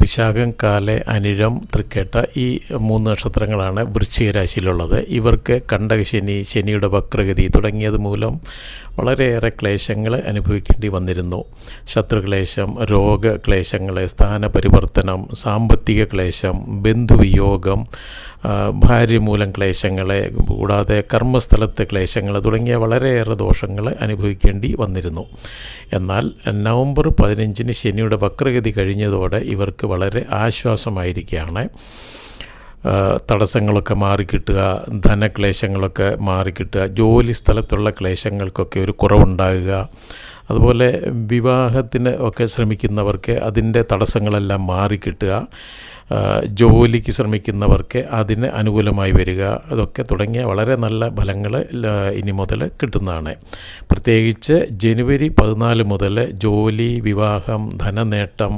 വിശാഖം, കാലെ, അനിഴം, തൃക്കേട്ട ഈ 3 നക്ഷത്രങ്ങളാണ് വൃശ്ചിക രാശിയിലുള്ളത്. ഇവർക്ക് കണ്ടകശനി, ശനിയുടെ വക്രഗതി തുടങ്ങിയത് മൂലം വളരെയേറെ ക്ലേശങ്ങൾ അനുഭവിക്കേണ്ടി വന്നിരുന്നു. ശത്രുക്ലേശം, രോഗക്ലേശങ്ങൾ, സ്ഥാനപരിവർത്തനം, സാമ്പത്തിക ക്ലേശം, ബന്ധുവിയോഗം, ഭാര്യ മൂലം ക്ലേശങ്ങൾ, കൂടാതെ കർമ്മസ്ഥലത്തെ ക്ലേശങ്ങൾ തുടങ്ങിയ വളരെയേറെ ദോഷങ്ങൾ അനുഭവിക്കേണ്ടി വന്നിരുന്നു. എന്നാൽ നവംബർ 15 ശനിയുടെ വക്രഗതി കഴിഞ്ഞതോടെ ഇവർക്ക് വളരെ ആശ്വാസമായിരിക്കുകയാണ്. തടസ്സങ്ങളൊക്കെ മാറിക്കിട്ടുക, ധനക്ലേശങ്ങളൊക്കെ മാറിക്കിട്ടുക, ജോലി സ്ഥലത്തുള്ള ക്ലേശങ്ങൾക്കൊക്കെ ഒരു കുറവുണ്ടാകുക, അതുപോലെ വിവാഹത്തിന് ഒക്കെ ശ്രമിക്കുന്നവർക്ക് അതിൻ്റെ തടസ്സങ്ങളെല്ലാം മാറിക്കിട്ടുക, ജോലിക്ക് ശ്രമിക്കുന്നവർക്ക് അതിന് അനുകൂലമായി വരിക, അതൊക്കെ തുടങ്ങിയ വളരെ നല്ല ഫലങ്ങൾ ഇനി മുതൽ കിട്ടുന്നതാണ്. പ്രത്യേകിച്ച് ജനുവരി 14 മുതൽ ജോലി, വിവാഹം, ധനനേട്ടം,